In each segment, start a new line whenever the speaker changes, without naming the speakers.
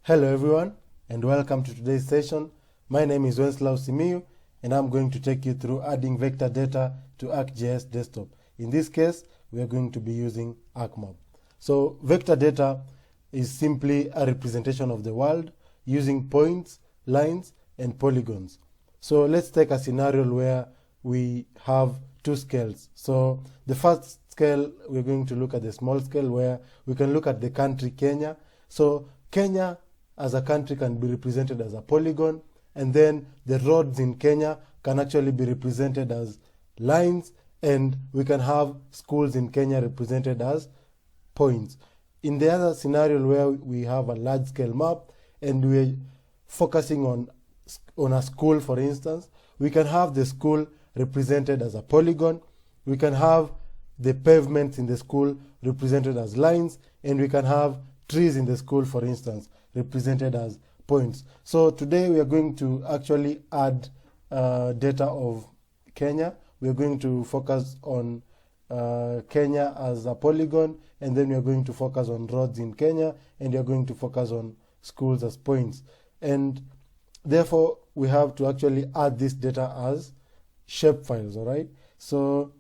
Hello everyone, and welcome to today's session. My name is Wenslaw Simiyu, and I'm going to take you through adding vector data to ArcGIS desktop. In this case, we are going to be using ArcMap. So vector data is simply a representation of the world using points, lines, and polygons. So let's take a scenario where we have two scales. So the first scale, we're going to look at the small scale where we can look at the country Kenya. So Kenya as a country can be represented as a polygon, and then the roads in Kenya can actually be represented as lines, and we can have schools in Kenya represented as points. In the other scenario where we have a large scale map and we're focusing on a school, for instance, we can have the school represented as a polygon, we can have the pavements in the school represented as lines, and we can have trees in the school, for instance, represented as points. So today we are going to actually add data of Kenya. We are going to focus on Kenya as a polygon, and then we are going to focus on roads in Kenya, and we are going to focus on schools as points. And therefore, we have to actually add this data as shapefiles, all right? So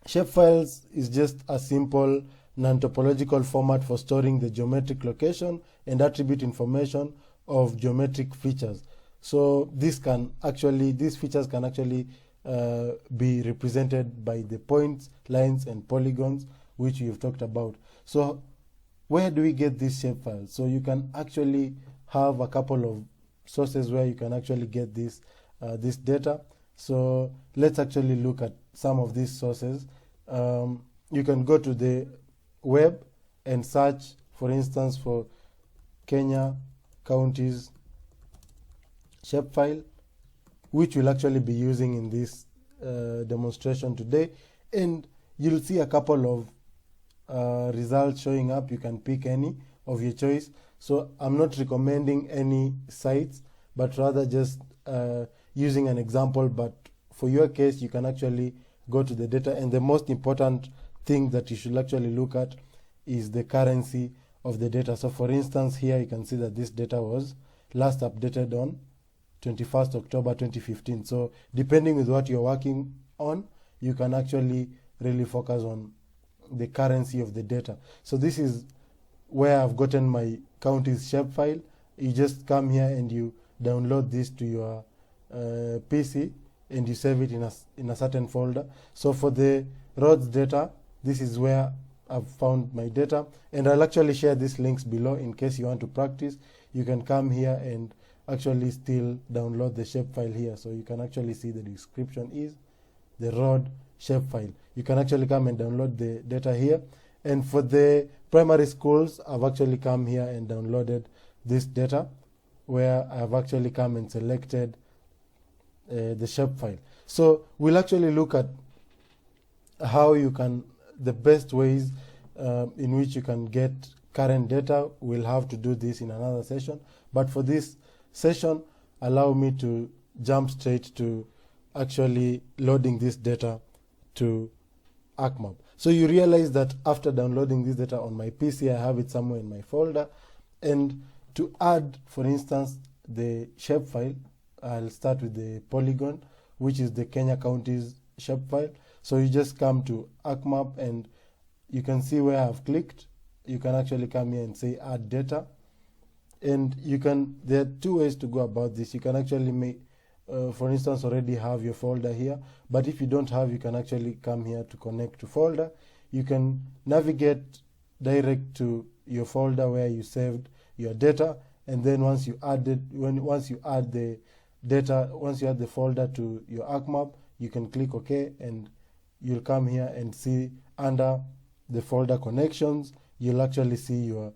shapefiles is just a simple non-topological format for storing the geometric location and attribute information of geometric features. So these features can actually be represented by the points, lines, and polygons, which we've talked about. So where do we get these shapefiles? So you can actually have a couple of sources where you can actually get this data. So let's actually look at some of these sources. You can go to the web and search, for instance, for Kenya counties shapefile, which we'll actually be using in this demonstration today, and you'll see a couple of results showing up. You can pick any of your choice. So I'm not recommending any sites, but rather just using an example. But for your case, you can actually go to the data, and the most important thing that you should actually look at is the currency of the data. So for instance, here you can see that this data was last updated on 21st October 2015. So depending with what you're working on, you can actually really focus on the currency of the data. So this is where I've gotten my counties shapefile. You just come here and you download this to your PC, and you save it in a certain folder. So for the roads data, this is where I've found my data, and I'll actually share these links below in case you want to practice. You can come here and actually still download the shapefile here, so you can actually see the description is the road shapefile. You can actually come and download the data here. And for the primary schools, I've actually come here and downloaded this data, where I've actually come and selected the shapefile. So we'll actually look at how you can, the best ways in which you can get current data. We'll have to do this in another session, but for this session, allow me to jump straight to actually loading this data to ArcMap. So you realize that after downloading this data on my PC, I have it somewhere in my folder, and to add, for instance, the shapefile, I'll start with the polygon, which is the Kenya counties shapefile. So you just come to ArcMap, and you can see where I've clicked. You can actually come here and say add data, and there are two ways to go about this. You can actually make, for instance, already have your folder here, but if you don't have, you can actually come here to connect to folder. You can navigate direct to your folder where you saved your data, and then once you add the folder to your ArcMap, you can click OK, and you'll come here and see under the folder connections, you'll actually see your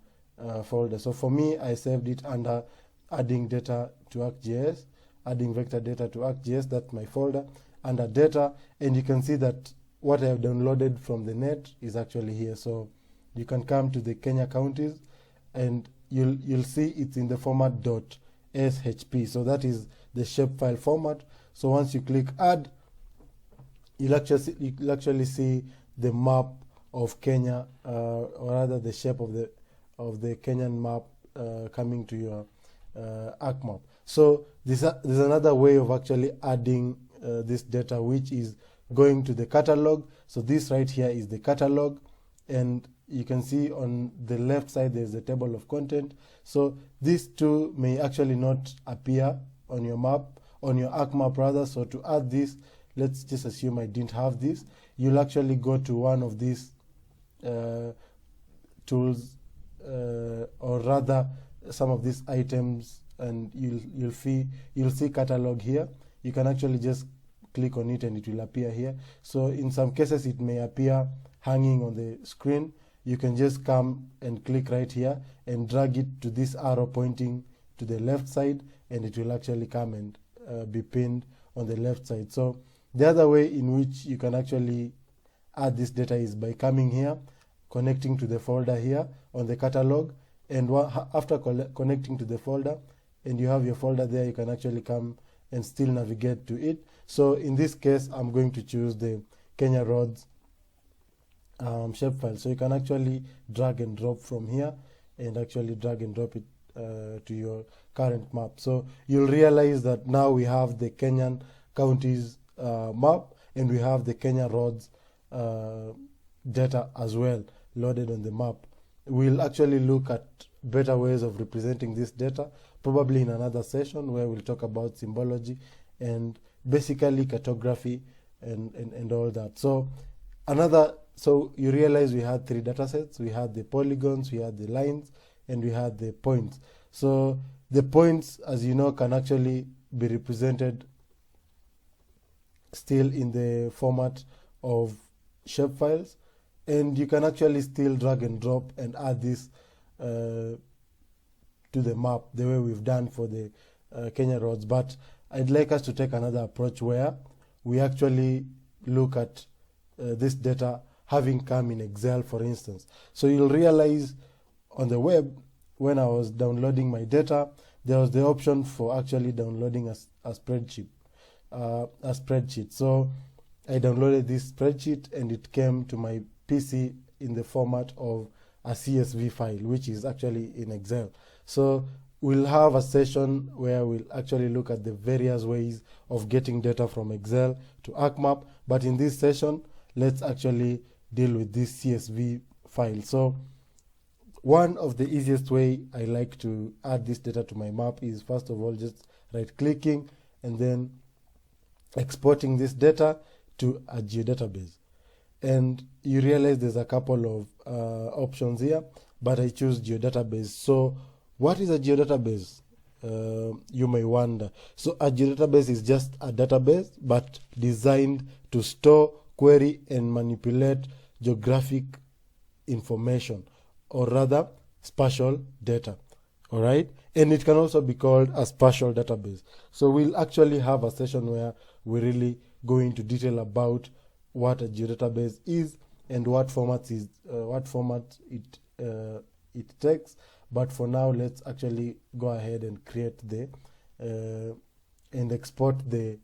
folder. So for me, I saved it under adding data to ArcGIS, adding vector data to ArcGIS. That's my folder under data, and you can see that what I have downloaded from the net is actually here. So you can come to the Kenya counties, and you'll see it's in the format .shp. So that is the shapefile format. So once you click add, you'll actually see the map of Kenya, or rather the shape of the Kenyan map coming to your ArcMap. So there's another way of actually adding this data, which is going to the catalog. So this right here is the catalog, and you can see on the left side there's a table of content. So these two may actually not appear on your map, on your ArcMap rather. So to add this, let's just assume I didn't have this. You'll actually go to one of these tools, or rather some of these items, and you'll see catalog here. You can actually just click on it and it will appear here. So in some cases it may appear hanging on the screen. You can just come and click right here and drag it to this arrow pointing to the left side, and it will actually come and be pinned on the left side. So the other way in which you can actually add this data is by coming here, connecting to the folder here on the catalog, and after connecting to the folder and you have your folder there, you can actually come and still navigate to it. So in this case, I'm going to choose the Kenya roads shapefile. So you can actually drag and drop from here and actually drag and drop it to your current map. So you'll realize that now we have the Kenyan counties map, and we have the Kenya roads data as well loaded on the map. We'll actually look at better ways of representing this data, probably in another session where we'll talk about symbology and basically cartography and all that. So you realize we had three data sets. We had the polygons, we had the lines, and we had the points. So the points, as you know, can actually be represented still in the format of shapefiles, and you can actually still drag and drop and add this to the map the way we've done for the Kenya roads. But I'd like us to take another approach where we actually look at this data having come in Excel, for instance. So you'll realize on the web, when I was downloading my data, there was the option for actually downloading a spreadsheet. So I downloaded this spreadsheet and it came to my PC in the format of a CSV file, which is actually in Excel. So we'll have a session where we'll actually look at the various ways of getting data from Excel to ArcMap. But in this session, let's actually deal with this CSV file. So one of the easiest way I like to add this data to my map is, first of all, just right-clicking and then exporting this data to a geodatabase. And you realize there's a couple of options here, but I choose geodatabase. So what is a geodatabase? You may wonder. So a geodatabase is just a database, but designed to store, query, and manipulate geographic information, or rather spatial data. All right, and it can also be called a spatial database. So we'll actually have a session where we really go into detail about what a geodatabase is and what format it takes. But for now, let's actually go ahead and create the and export the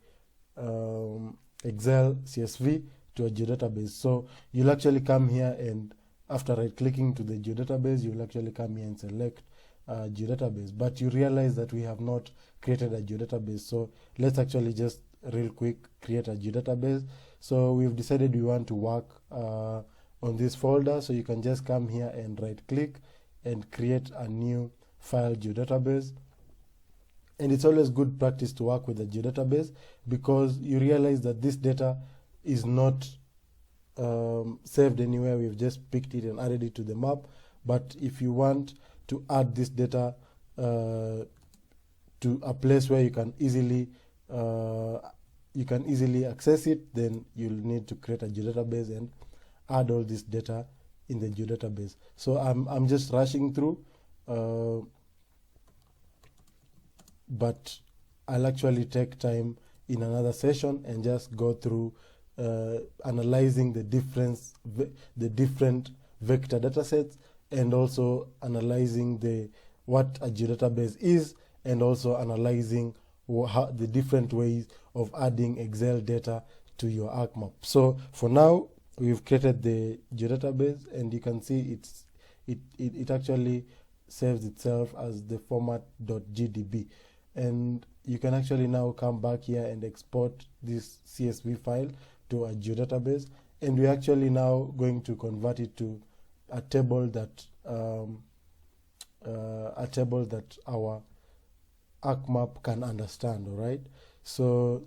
Excel CSV to a geodatabase. So you'll actually come here, and after right-clicking to the geodatabase, you'll actually come here and select geodatabase. But you realize that we have not created a geodatabase. So let's actually just real quick create a geodatabase. So we've decided we want to work on this folder. So you can just come here and right-click and create a new file geodatabase. And it's always good practice to work with a geodatabase, because you realize that this data is not saved anywhere. We've just picked it and added it to the map. But if you want to add this data to a place where you can easily access it, then you'll need to create a geodatabase and add all this data in the geodatabase. So I'm just rushing through, but I'll actually take time in another session and just go through analyzing the different vector data sets, and also analyzing what a geodatabase is, and also analyzing the different ways of adding Excel data to your ArcMap. So for now, we've created the geodatabase, and you can see it actually saves itself as the format .gdb, and you can actually now come back here and export this CSV file to a geodatabase, and we're actually now going to convert it to a table that our ArcMap can understand. All right, so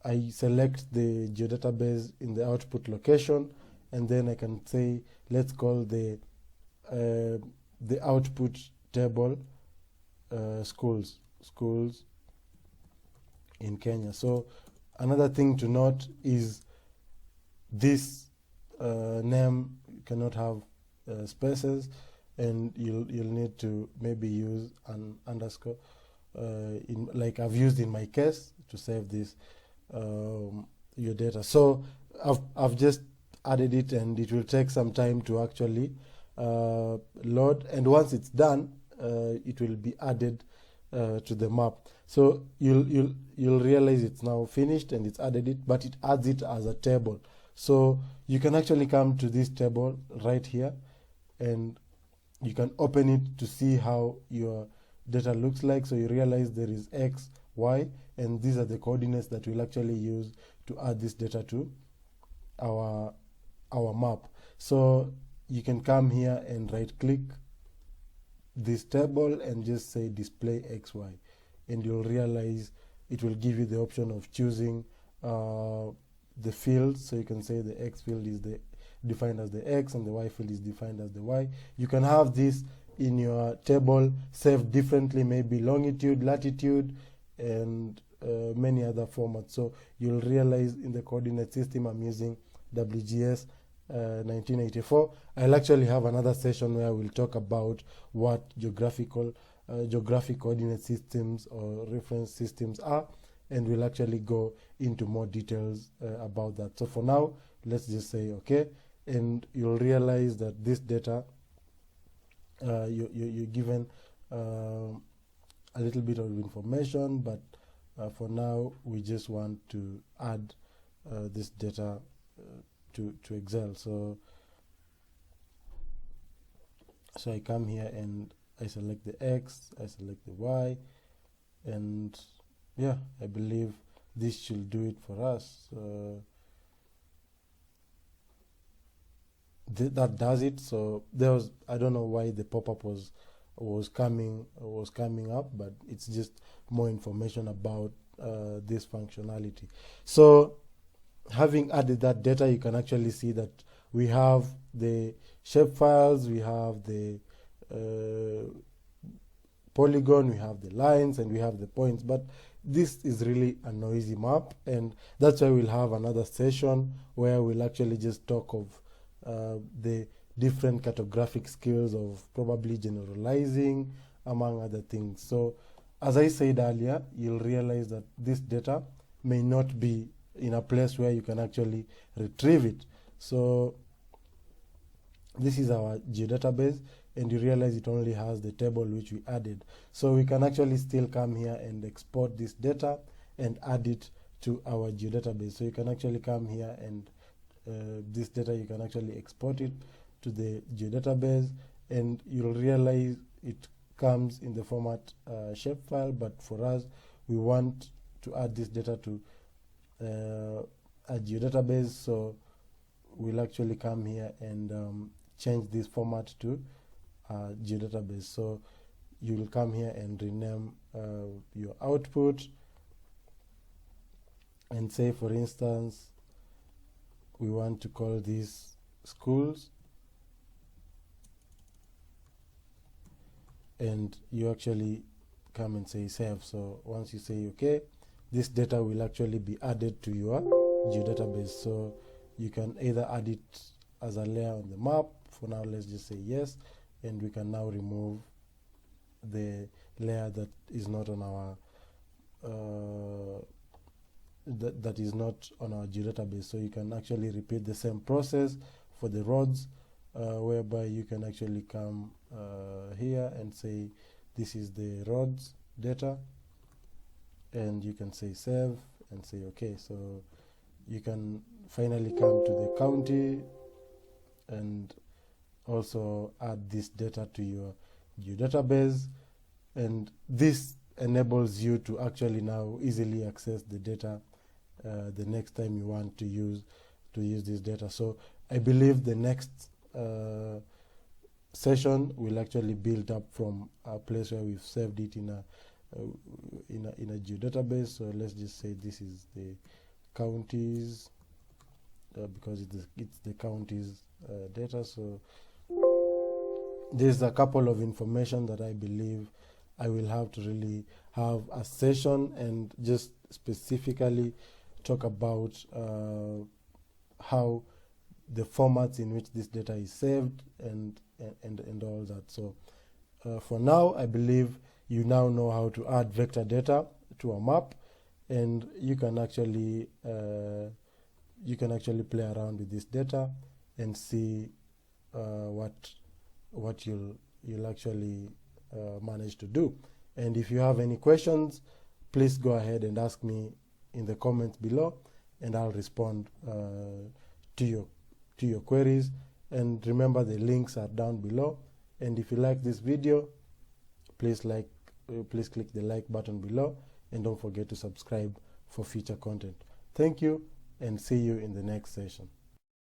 I select the geodatabase in the output location, and then I can say, let's call the output table schools in Kenya. So another thing to note is this name cannot have spaces, and you'll need to maybe use an underscore like I've used in my case to save this your data. So I've just added it, and it will take some time to actually load, and once it's done, it will be added to the map. So you'll realize it's now finished and it's added it, but it adds it as a table. So you can actually come to this table right here, and you can open it to see how your data looks like. So you realize there is X, Y, and these are the coordinates that we'll actually use to add this data to our map. So you can come here and right click this table and just say display XY, and you'll realize it will give you the option of choosing the fields. So you can say the X field is defined as the X, and the Y field is defined as the Y. You can have this in your table saved differently, maybe longitude, latitude, and many other formats. So you'll realize in the coordinate system I'm using WGS 1984. I'll actually have another session where we'll talk about what geographic coordinate systems or reference systems are, and we'll actually go into more details about that. So for now, let's just say okay, and you'll realize that this data you're given a little bit of information, but for now we just want to add this data to Excel. So I come here and I select the X, I select the Y, and yeah, I believe this should do it for us. That does it. So I don't know why the pop-up was coming up, but it's just more information about this functionality. So having added that data, you can actually see that we have the shapefiles, we have the polygon, we have the lines, and we have the points, but this is really a noisy map, and that's why we'll have another session where we'll actually just talk of the different cartographic skills of probably generalizing, among other things. So as I said earlier, you'll realize that this data may not be in a place where you can actually retrieve it. So this is our geodatabase, and you realize it only has the table which we added. So we can actually still come here and export this data and add it to our geodatabase. So you can actually come here and this data, you can actually export it to the geodatabase, and you'll realize it comes in the format shapefile, but for us, we want to add this data to a geodatabase, so we'll actually come here and change this format to geodatabase. So you will come here and rename your output, and say, for instance, we want to call these schools, and you actually come and say save. So once you say okay, this data will actually be added to your geodatabase. So you can either add it as a layer on the map. For now, let's just say yes, and we can now remove the layer that is not on our that is not on our geodatabase. So you can actually repeat the same process for the roads, whereby you can actually come here and say this is the roads data, and you can say save and say okay. So you can finally come to the county and also add this data to your Geodatabase, and this enables you to actually now easily access the data the next time you want to use this data. So I believe the next session will actually build up from a place where we've saved it in a geodatabase. So let's just say this is the counties, because it's the counties data. So there's a couple of information that I believe I will have to really have a session and just specifically talk about how the formats in which this data is saved and all that. So for now, I believe you now know how to add vector data to a map, and you can actually play around with this data and see what you'll actually manage to do. And if you have any questions, please go ahead and ask me in the comments below, and I'll respond to your queries. And remember, the links are down below. And if you like this video, please click the like button below, and don't forget to subscribe for future content. Thank you, and see you in the next session.